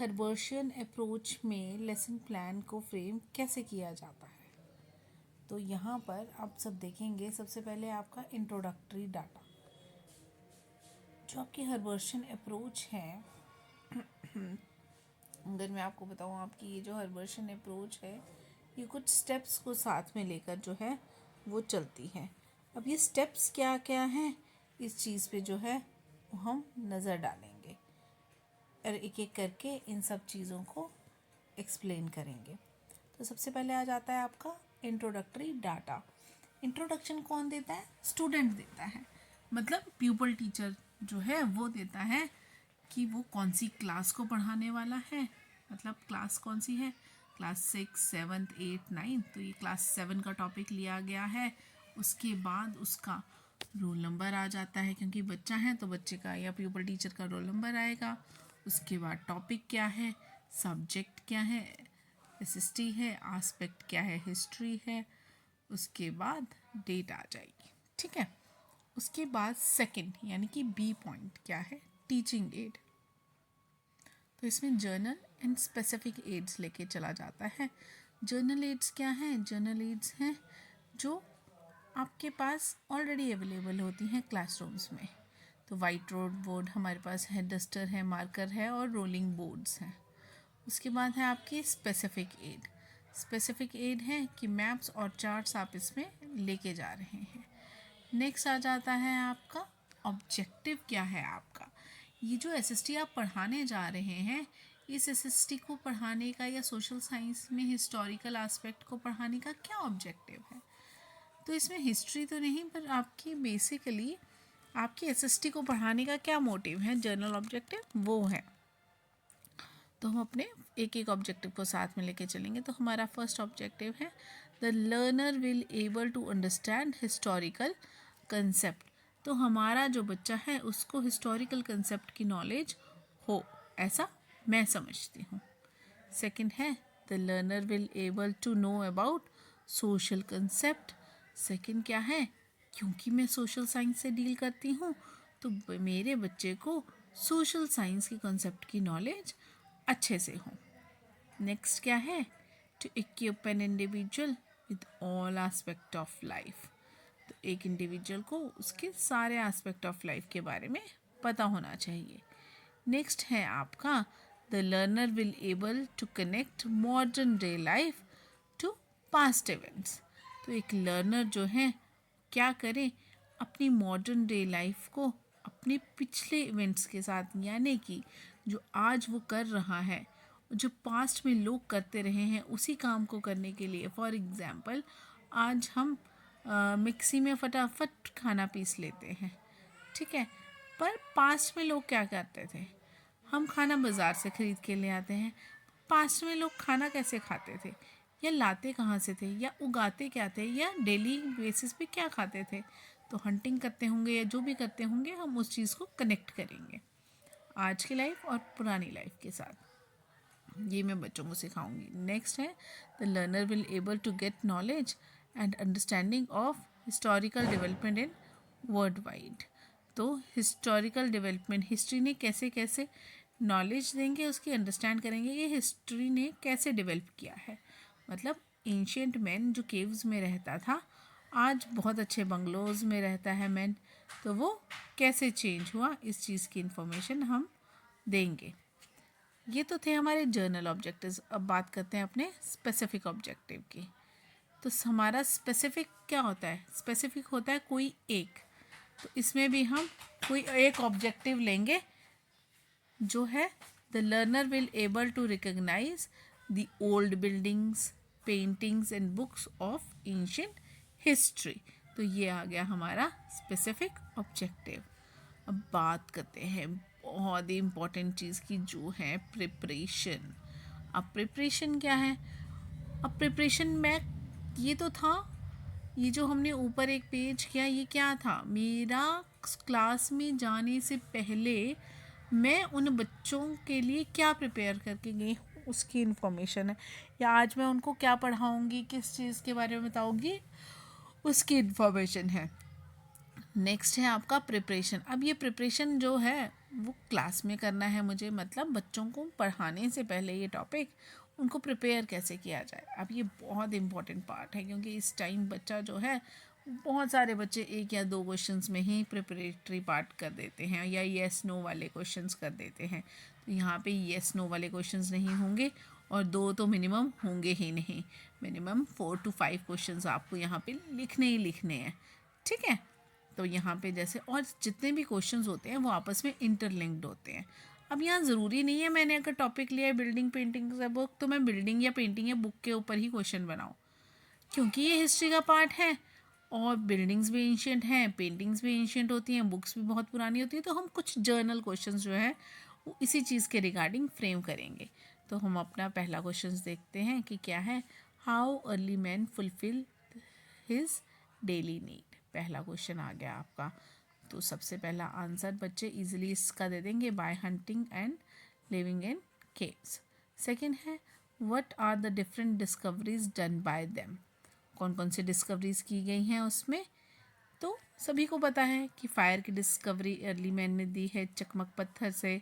हर्बर्शियन approach में lesson plan को frame कैसे किया जाता है। तो यहाँ पर आप सब देखेंगे, सबसे पहले आपका इंट्रोडक्टरी डाटा। जो आपकी हर्बर्शियन अप्रोच है, अगर मैं आपको बताऊँ, आपकी ये जो हर्बर्शियन अप्रोच है ये कुछ स्टेप्स को साथ में लेकर जो है वो चलती है। अब ये स्टेप्स क्या क्या हैं, इस चीज़ पे जो है वो हम नज़र डालेंगे और एक एक करके इन सब चीज़ों को एक्सप्लेन करेंगे। तो सबसे पहले आ जाता है आपका इंट्रोडक्टरी डाटा। इंट्रोडक्शन कौन देता है? स्टूडेंट देता है, मतलब प्यूपल टीचर जो है वो देता है कि वो कौन सी क्लास को पढ़ाने वाला है। मतलब क्लास कौन सी है, क्लास 6, 7, 8, 9। तो ये क्लास 7 का टॉपिक लिया गया है। उसके बाद उसका रोल नंबर आ जाता है, क्योंकि बच्चा है तो बच्चे का या प्यूपल टीचर का रोल नंबर आएगा। उसके बाद टॉपिक क्या है, सब्जेक्ट क्या है, एसएसटी है, आस्पेक्ट क्या है, हिस्ट्री है। उसके बाद डेट आ जाएगी, ठीक है। उसके बाद सेकंड यानी कि बी पॉइंट क्या है, टीचिंग एड। तो इसमें जर्नल एंड स्पेसिफिक एड्स लेके चला जाता है। जर्नल एड्स क्या हैं? जर्नल एड्स हैं जो आपके पास ऑलरेडी अवेलेबल होती हैं क्लासरूम्स में। तो वाइट बोर्ड हमारे पास है, डस्टर है, मार्कर है और रोलिंग बोर्ड्स हैं। उसके बाद है आपकी स्पेसिफिक एड। स्पेसिफिक एड है कि मैप्स और चार्ट्स आप इसमें लेके जा रहे हैं। नेक्स्ट आ जाता है आपका ऑब्जेक्टिव। क्या है आपका, ये जो एसएसटी आप पढ़ाने जा रहे हैं, इस एसएसटी को पढ़ाने का या सोशल साइंस में हिस्टोरिकल एस्पेक्ट को पढ़ाने का क्या ऑब्जेक्टिव है। तो इसमें हिस्ट्री तो नहीं, पर आपकी बेसिकली आपकी एसएसटी को पढ़ाने का क्या मोटिव है, जनरल ऑब्जेक्टिव वो है। तो हम अपने एक एक ऑब्जेक्टिव को साथ में लेके चलेंगे। तो हमारा फर्स्ट ऑब्जेक्टिव है the learner will able to understand historical concept. तो हमारा जो बच्चा है उसको हिस्टोरिकल कंसेप्ट की नॉलेज हो, ऐसा मैं समझती हूँ। सेकंड है the learner will able to know about social concept. Second क्या है, क्योंकि मैं सोशल साइंस से डील करती हूँ तो मेरे बच्चे को सोशल साइंस के कंसेप्ट की नॉलेज अच्छे से हो। नेक्स्ट क्या है, to equip an individual with all aspect of life. तो एक इंडिविजुअल को उसके सारे एस्पेक्ट ऑफ लाइफ के बारे में पता होना चाहिए। नेक्स्ट है आपका the learner will able to connect modern day life to past events. तो एक लर्नर जो है क्या करे, अपनी मॉडर्न डे लाइफ को अपने पिछले इवेंट्स के साथ, यानी कि जो आज वो कर रहा है, जो पास्ट में लोग करते रहे हैं उसी काम को करने के लिए। फॉर एग्ज़ाम्पल, आज हम मिक्सी में फटाफट खाना पीस लेते हैं, ठीक है, पर पास्ट में लोग क्या करते थे, हम खाना बाज़ार से ख़रीद के ले आते हैं। पास्ट में लोग खाना कैसे खाते थे, या लाते कहाँ से थे, या उगाते क्या थे, या डेली बेसिस पे क्या खाते थे। तो हंटिंग करते होंगे या जो भी करते होंगे, हम उस चीज़ को कनेक्ट करेंगे आज की लाइफ और पुरानी लाइफ के साथ। ये मैं बच्चों को सिखाऊंगी। नेक्स्ट है the learner will able to get knowledge and understanding of historical development in world wide. तो हिस्टोरिकल डेवलपमेंट, हिस्ट्री ने कैसे कैसे नॉलेज देंगे, उसकी अंडरस्टैंड करेंगे कि हिस्ट्री ने कैसे डेवलप किया है। मतलब एंशियंट मैन जो केव्स में रहता था, आज बहुत अच्छे बंगलोज में रहता है मैन, तो वो कैसे चेंज हुआ, इस चीज़ की इंफॉर्मेशन हम देंगे। ये तो थे हमारे जर्नल ऑब्जेक्टिव्स। अब बात करते हैं अपने स्पेसिफिक ऑब्जेक्टिव की। तो हमारा स्पेसिफिक क्या होता है, स्पेसिफिक होता है कोई एक। तो इसमें भी हम कोई एक ऑब्जेक्टिव लेंगे जो है the learner will able to recognise the old buildings, paintings and books of ancient history. तो ये आ गया हमारा स्पेसिफिक ऑब्जेक्टिव। अब बात करते हैं बहुत ही इम्पॉर्टेंट चीज़ की, जो है प्रिपरेशन। अब प्रिपरेशन क्या है, अब प्रिपरेशन में ये तो था, ये जो हमने ऊपर एक पेज किया, ये क्या था, मेरा क्लास में जाने से पहले मैं उन बच्चों के लिए क्या प्रिपेयर करके गई हूँ उसकी इन्फॉर्मेशन है, या आज मैं उनको क्या पढ़ाऊँगी, किस चीज़ के बारे में बताऊँगी, उसकी इन्फॉर्मेशन है। नेक्स्ट है आपका प्रिपरेशन। अब ये प्रिपरेशन जो है वो क्लास में करना है मुझे, मतलब बच्चों को पढ़ाने से पहले ये टॉपिक उनको प्रिपेयर कैसे किया जाए। अब ये बहुत इम्पॉर्टेंट पार्ट है, क्योंकि इस टाइम बच्चा जो है, बहुत सारे बच्चे एक या दो क्वेश्चंस में ही प्रिपरेटरी पार्ट कर देते हैं या येस नो वाले क्वेश्चंस कर देते हैं। तो यहाँ पे येस नो वाले क्वेश्चंस नहीं होंगे, और दो तो मिनिमम होंगे ही नहीं। मिनिमम 4 to 5 क्वेश्चंस आपको यहाँ पे लिखने ही लिखने हैं, ठीक है। तो यहाँ पे जैसे, और जितने भी क्वेश्चंस होते हैं वो आपस में इंटरलिंक्ड होते हैं। अब यहाँ ज़रूरी नहीं है मैंने अगर टॉपिक लिया है बिल्डिंग पेंटिंग का बुक, तो मैं बिल्डिंग या पेंटिंग या बुक के ऊपर ही क्वेश्चन बनाऊँ, क्योंकि ये हिस्ट्री का पार्ट है। और बिल्डिंग्स भी एंशियंट हैं, पेंटिंग्स भी एंशियंट होती हैं, बुक्स भी बहुत पुरानी होती है। तो हम कुछ जर्नल क्वेश्चंस जो है वो इसी चीज़ के रिगार्डिंग फ्रेम करेंगे। तो हम अपना पहला क्वेश्चन देखते हैं कि क्या है। How early man fulfil his daily need, पहला क्वेश्चन आ गया आपका। तो सबसे पहला आंसर बच्चे इजीली इसका दे देंगे, by hunting and living in caves. Second है, what are the different discoveries done by them, कौन कौन सी डिस्कवरीज की गई हैं उसमें। तो सभी को पता है कि फायर की डिस्कवरी अर्ली मैन ने दी है, चकमक पत्थर से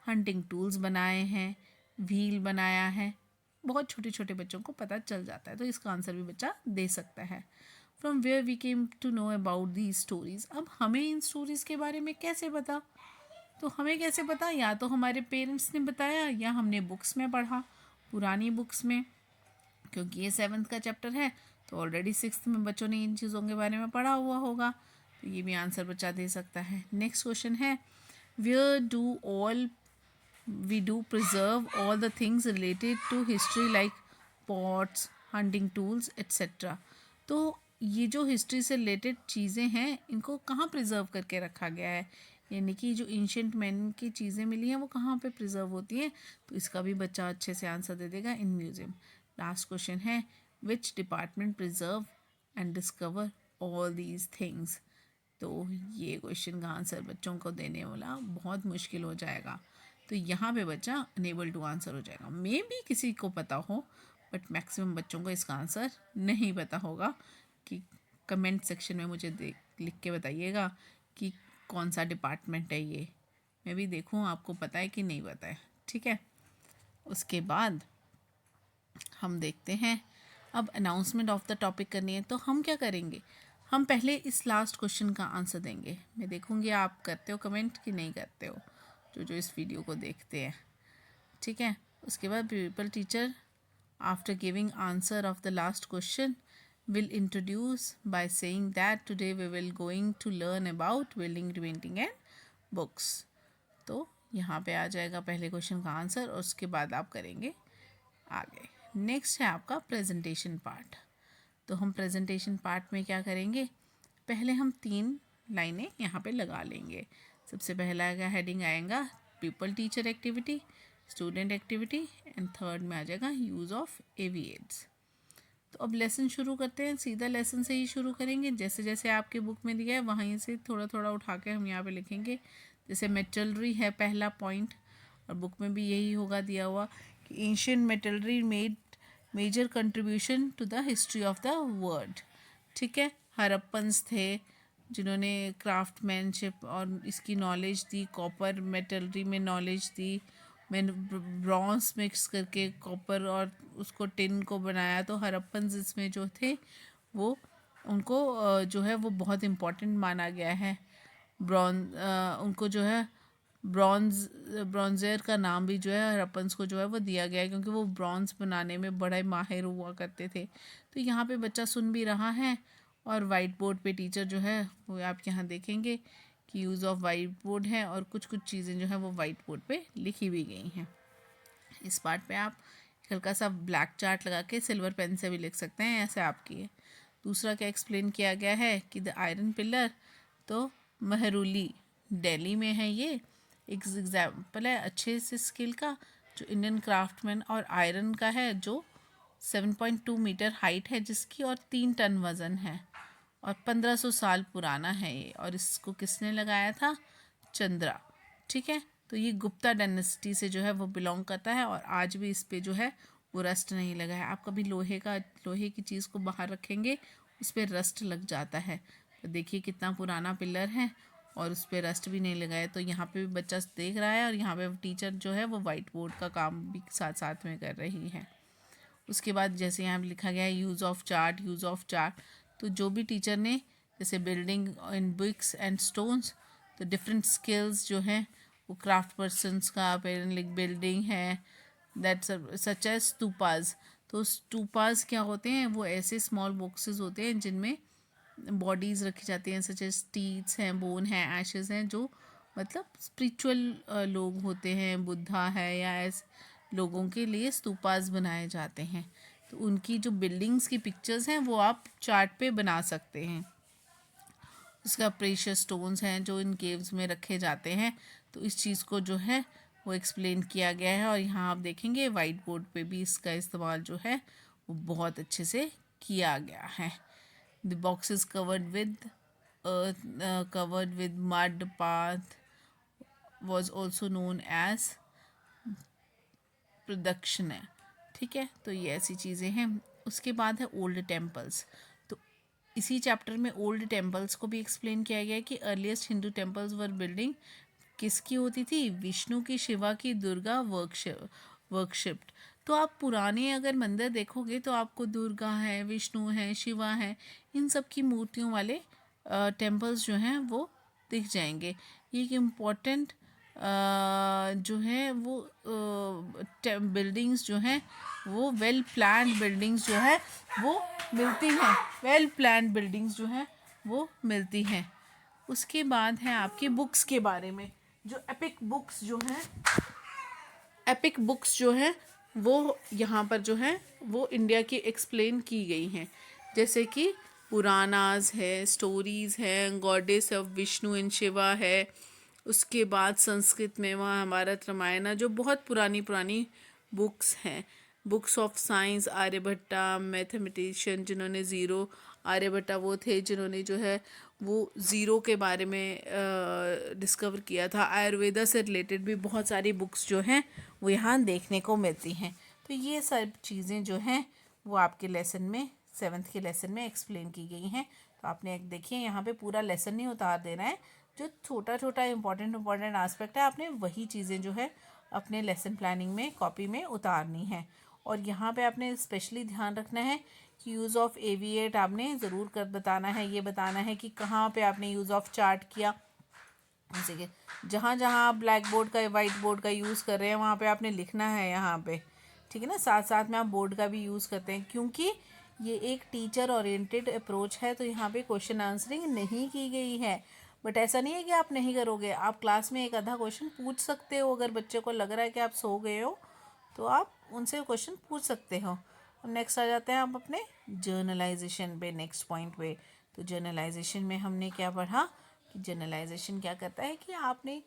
हंटिंग टूल्स बनाए हैं, व्हील बनाया है। बहुत छोटे छोटे बच्चों को पता चल जाता है, तो इसका आंसर भी बच्चा दे सकता है। From where we came to know about the stories, अब हमें इन स्टोरीज के बारे में कैसे पता। तो हमें कैसे पता, या तो हमारे पेरेंट्स ने बताया या हमने बुक्स में पढ़ा, पुरानी बुक्स में, क्योंकि ये 7th का चैप्टर है तो ऑलरेडी 6th में बच्चों ने इन चीज़ों के बारे में पढ़ा हुआ होगा। तो ये भी आंसर बच्चा दे सकता है। नेक्स्ट क्वेश्चन है, where do all we do preserve all the things related to history like pots, hunting tools etcetera. तो ये जो हिस्ट्री से रिलेटेड चीज़ें हैं इनको कहाँ प्रिजर्व करके रखा गया है, यानी कि जो एंशियंट मैन की चीज़ें मिली हैं वो कहाँ पे प्रिजर्व होती हैं। तो इसका भी बच्चा अच्छे से आंसर दे देगा, इन म्यूज़ियम। लास्ट क्वेश्चन है, which department preserve and discover all these things. तो ये क्वेश्चन का आंसर बच्चों को देने वाला बहुत मुश्किल हो जाएगा। तो यहाँ पे बच्चा अनेबल टू आंसर हो जाएगा। मे बी किसी को पता हो, बट मैक्सिमम बच्चों को इसका आंसर नहीं पता होगा। कि कमेंट सेक्शन में मुझे लिख के बताइएगा कि कौन सा डिपार्टमेंट है ये, मैं भी देखूँ आपको पता है कि नहीं पता है, ठीक है। उसके बाद हम देखते हैं, अब अनाउंसमेंट ऑफ द टॉपिक करनी है। तो हम क्या करेंगे, हम पहले इस लास्ट क्वेश्चन का आंसर देंगे। मैं देखूँगी आप करते हो कमेंट कि नहीं करते हो, जो इस वीडियो को देखते हैं, ठीक है। उसके बाद principal teacher after giving answer of the last question will introduce by saying that today we will going to learn about building, painting and books। तो यहाँ पे आ जाएगा पहले क्वेश्चन का आंसर, और उसके बाद आप करेंगे आगे। नेक्स्ट है आपका प्रेजेंटेशन पार्ट। तो हम प्रेजेंटेशन पार्ट में क्या करेंगे, पहले हम 3 लाइनें यहाँ पे लगा लेंगे। सबसे पहला का हेडिंग आएगा people teacher activity, student activity, and third में आ जाएगा यूज़ ऑफ एवी एड्स। तो अब लेसन शुरू करते हैं, सीधा लेसन से ही शुरू करेंगे। जैसे जैसे आपके बुक में दिया है वहीं से थोड़ा थोड़ा उठा के हम यहाँ पे लिखेंगे। जैसे मेटलरी है पहला पॉइंट, और बुक में भी यही होगा दिया हुआ कि ancient metallurgy made major contribution to the history of the world, ठीक है। हरप्पन्स थे जिन्होंने क्राफ्टमैनशिप और इसकी नॉलेज दी, कॉपर मेटलरी में नॉलेज दी, मैंने ब्रॉन्ज मिक्स करके कॉपर और उसको टिन को बनाया। तो हरप्पन इसमें जो थे वो उनको जो है वो बहुत इम्पोर्टेंट माना गया है। उनको जो है ब्रॉन्ज़र का नाम भी जो है हरप्पन्स को जो है वो दिया गया है, क्योंकि वो ब्रॉन्ज बनाने में बड़े माहिर हुआ करते थे। तो यहाँ पे बच्चा सुन भी रहा है, और वाइट बोर्ड पे टीचर जो है वो आप यहाँ देखेंगे कि यूज़ ऑफ वाइट बोर्ड है, और कुछ कुछ चीज़ें जो है वो वाइट बोर्ड पे लिखी भी गई हैं। इस पार्ट पे आप हल्का सा ब्लैक चार्ट लगा के सिल्वर पेन से भी लिख सकते हैं, ऐसे आपकी है। दूसरा क्या एक्सप्लेन किया गया है कि द आयरन पिलर, तो महरूली दिल्ली में है। ये एक एग्जाम्पल है अच्छे से स्किल का, जो इंडियन क्राफ्टमैन, और आयरन का है जो 7.2 मीटर हाइट है जिसकी, और 3 टन वज़न है, और 1500 साल पुराना है ये। और इसको किसने लगाया था, चंद्रा, ठीक है। तो ये गुप्ता डायनेस्टी से जो है वो बिलोंग करता है, और आज भी इस पे जो है वो रस्ट नहीं लगा है। आप कभी लोहे की चीज़ को बाहर रखेंगे उस पर रस्ट लग जाता है। तो देखिए कितना पुराना पिलर है, और उस पर रस्ट भी नहीं लगा है। तो यहाँ पे भी बच्चा देख रहा है और यहाँ पे टीचर जो है वो वाइट बोर्ड का काम भी साथ साथ में कर रही है। उसके बाद जैसे यहाँ पे लिखा गया है use of chart, use of chart. तो जो भी टीचर ने जैसे building in bricks and stones, तो डिफरेंट स्किल्स जो हैं वो क्राफ्ट पर्सनस का अपेरेंटली बिल्डिंग है, दैट सच एज स्तूपाज। तो स्तूपाज क्या होते हैं, वो ऐसे स्मॉल बॉक्सेस होते हैं जिनमें बॉडीज़ रखी जाती हैं, सच एज टीथ्स हैं, बोन है, एशेज हैं, जो मतलब स्पिरिचुअल लोग होते हैं, बुद्धा है या ऐसे लोगों के लिए स्तूपास बनाए जाते हैं। तो उनकी जो बिल्डिंग्स की पिक्चर्स हैं वो आप चार्ट पे बना सकते हैं। उसका प्रेशियस स्टोन्स हैं जो इन केव्स में रखे जाते हैं। तो इस चीज़ को जो है वो एक्सप्लेन किया गया है और यहाँ आप देखेंगे वाइट बोर्ड पे भी इसका इस्तेमाल जो है वो बहुत अच्छे से किया गया है। The box is covered with mud path was also known as production है। ठीक है, तो ये ऐसी चीज़ें हैं। उसके बाद है ओल्ड टेम्पल्स। तो इसी चैप्टर में ओल्ड टेम्पल्स को भी एक्सप्लेन किया गया है कि earliest Hindu temples were building किसकी होती थी, विष्णु की, शिवा की, दुर्गा वर्कशिप्ड। तो आप पुराने अगर मंदिर देखोगे तो आपको दुर्गा है, विष्णु है, शिवा है, इन सब की मूर्तियों वाले टेम्पल्स जो हैं वो दिख जाएंगे। ये एक इम्पॉर्टेंट जो है वो बिल्डिंग्स जो हैं वो वेल प्लान्ड बिल्डिंग्स जो है वो मिलती हैं, वेल प्लान्ड बिल्डिंग्स जो हैं वो मिलती हैं। उसके बाद है आपकी बुक्स के बारे में। जो एपिक बुक्स जो हैं वो यहाँ पर जो है वो इंडिया की एक्सप्लेन की गई हैं। जैसे कि पुरानाज है, स्टोरीज़ हैं, goddess of Vishnu and Shiva है। उसके बाद संस्कृत में महाभारत, रामायण, जो बहुत पुरानी पुरानी बुक्स हैं। Books of science, Aryabhatta mathematician जिन्होंने ज़ीरो, आर्यभट्टा वो थे जिन्होंने जो है वो ज़ीरो के बारे में डिस्कवर किया था। आयुर्वेदा से रिलेटेड भी बहुत सारी बुक्स जो हैं वो यहाँ देखने को मिलती हैं। तो ये सब चीज़ें जो हैं वो आपके लेसन में 7th के लेसन में एक्सप्लेन की गई हैं। तो आपने एक देखिए यहाँ पे पूरा लेसन नहीं उतार देना है, जो छोटा छोटा इम्पॉर्टेंट आस्पेक्ट है आपने वही चीज़ें जो है अपने लेसन प्लानिंग में कॉपी में उतारनी है। और यहाँ पे आपने स्पेशली ध्यान रखना है कि यूज़ ऑफ एविएट आपने ज़रूर कर बताना है। ये बताना है कि कहाँ पे आपने यूज़ ऑफ चार्ट किया। जैसे कि जहाँ जहाँ आप ब्लैक बोर्ड का वाइट बोर्ड का यूज़ कर रहे हैं वहाँ पे आपने लिखना है यहाँ पे, ठीक है ना। साथ साथ में आप बोर्ड का भी यूज़ करते हैं क्योंकि ये एक टीचर ओरिएंटेड अप्रोच है। तो यहाँ पे क्वेश्चन आंसरिंग नहीं की गई है, बट ऐसा नहीं है कि आप नहीं करोगे। आप क्लास में एक आधा क्वेश्चन पूछ सकते हो। अगर बच्चे को लग रहा है कि आप सो गए हो तो आप उनसे क्वेश्चन पूछ सकते हो। अब नेक्स्ट आ जाते हैं आप अपने जर्नलाइजेशन पे, नेक्स्ट पॉइंट पे। तो जर्नलाइजेशन में हमने क्या पढ़ा कि जर्नलाइजेशन क्या करता है कि आपने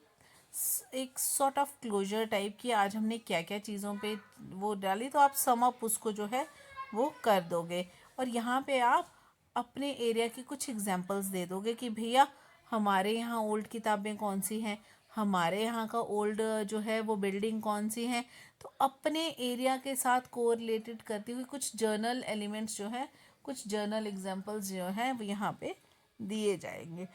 एक सॉर्ट ऑफ क्लोजर टाइप की आज हमने क्या क्या चीज़ों पे वो डाली, तो आप सम अप उसको जो है वो कर दोगे। और यहाँ पे आप अपने एरिया की कुछ एग्जांपल्स दे दोगे कि भैया हमारे यहाँ ओल्ड किताबें कौन सी हैं, हमारे यहाँ का ओल्ड जो है वो बिल्डिंग कौन सी है। तो अपने एरिया के साथ कोरिलेटेड करती हुई कुछ जर्नल एलिमेंट्स जो है, कुछ जर्नल एग्जांपल्स जो हैं वो यहाँ पे दिए जाएंगे।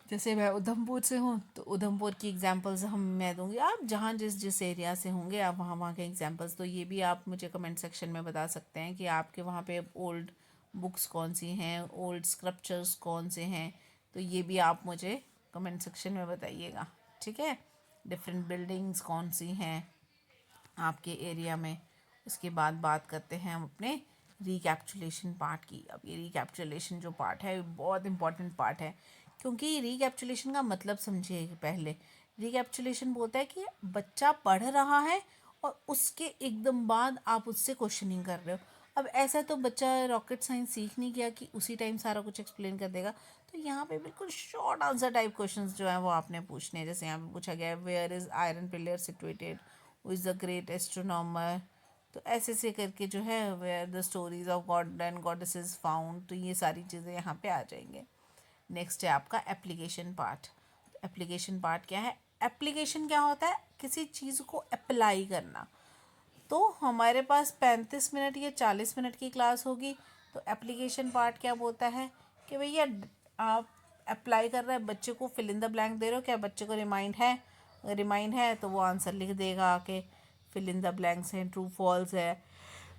जैसे मैं उधमपुर से हूँ तो उधमपुर की एग्जांपल्स मैं दूंगी। आप जहाँ जिस जिस एरिया से होंगे आप वहाँ वहाँ के एग्जांपल्स, तो ये भी आप मुझे कमेंट सेक्शन में बता सकते हैं कि आपके वहाँ पे ओल्ड बुक्स कौन सी हैं, ओल्ड स्क्रप्चर्स कौन से हैं। तो ये भी आप मुझे कमेंट सेक्शन में बताइएगा, ठीक है। डिफरेंट बिल्डिंग्स कौन सी हैं आपके एरिया में। उसके बाद बात करते हैं हम अपने रिकैप्चुलेशन पार्ट की। अब ये रिकैप्चुलेशन जो पार्ट है बहुत इंपॉर्टेंट पार्ट है, क्योंकि रिकैप्चुलेशन का मतलब समझिए। पहले रिकैप्चुलेशन बोलता है कि बच्चा पढ़ रहा है और उसके एकदम बाद आप उससे क्वेश्चनिंग कर रहे हो। अब ऐसा तो बच्चा रॉकेट साइंस सीख नहीं गया कि उसी टाइम सारा कुछ एक्सप्लेन कर देगा। तो यहाँ पे बिल्कुल शॉर्ट आंसर टाइप क्वेश्चंस जो है वो आपने पूछने हैं। जैसे यहाँ पे पूछा गया है where is iron pillar situated, who is the great astronomer. तो ऐसे से करके जो है where the stories of god and goddesses found. तो ये सारी चीज़ें यहाँ पे आ जाएंगे। नेक्स्ट है आपका एप्लीकेशन पार्ट। एप्लीकेशन पार्ट क्या है? एप्लीकेशन क्या होता है? किसी चीज़ को अप्लाई करना। तो हमारे पास 35 मिनट या 40 मिनट की क्लास होगी। तो एप्लीकेशन पार्ट क्या बोलता है कि भैया आप अप्लाई कर रहा है, बच्चे को फिल इन द ब्लैंक दे रहे हो, क्या बच्चे को रिमाइंड है तो वो आंसर लिख देगा आके, फिल इन द ब्लैंक्स हैं, ट्रू फॉल्स है,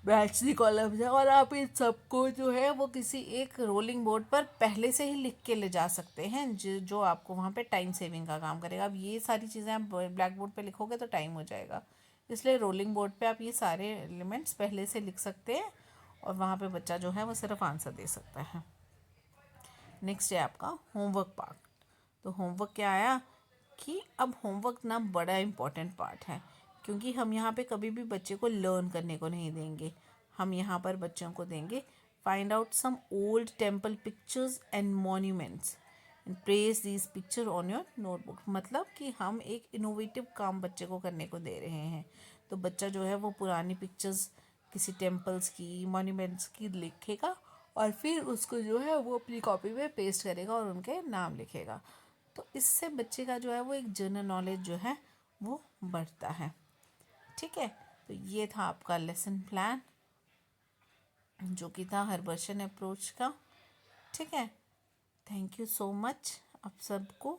मैच दी कॉलम्स है। और आप इन सबको जो है वो किसी एक रोलिंग बोर्ड पर पहले से ही लिख के ले जा सकते हैं, जो आपको वहाँ पे टाइम सेविंग का काम करेगा। अब ये सारी चीज़ें आप ब्लैक बोर्ड पे लिखोगे तो टाइम हो जाएगा, इसलिए रोलिंग बोर्ड पे आप ये सारे एलिमेंट्स पहले से लिख सकते हैं और वहाँ पे बच्चा जो है वो सिर्फ आंसर दे सकता है। नेक्स्ट है आपका होमवर्क पार्ट। तो होमवर्क क्या आया कि अब होमवर्क ना बड़ा इम्पोर्टेंट पार्ट है, क्योंकि हम यहाँ पे कभी भी बच्चे को लर्न करने को नहीं देंगे। हम यहाँ पर बच्चों को देंगे find out some old temple pictures and monuments and praise these picture on your notebook. मतलब कि हम एक इनोवेटिव काम बच्चे को करने को दे रहे हैं। तो बच्चा जो है वो पुरानी पिक्चर्स किसी टेम्पल्स की, मॉन्यूमेंट्स की लिखेगा और फिर उसको जो है वो अपनी कॉपी में पेस्ट करेगा और उनके नाम लिखेगा। तो इससे बच्चे का जो है वो एक जनरल नॉलेज जो है वो बढ़ता है। ठीक है, तो ये था आपका लेसन प्लान जो कि था हर्बर्शन अप्रोच का। ठीक है, थैंक यू सो मच आप सबको,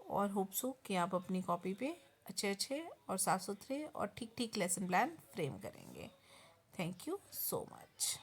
और होप सो कि आप अपनी कॉपी पे अच्छे अच्छे और साफ सुथरे और ठीक ठीक लेसन प्लान फ्रेम करेंगे। Thank you so much.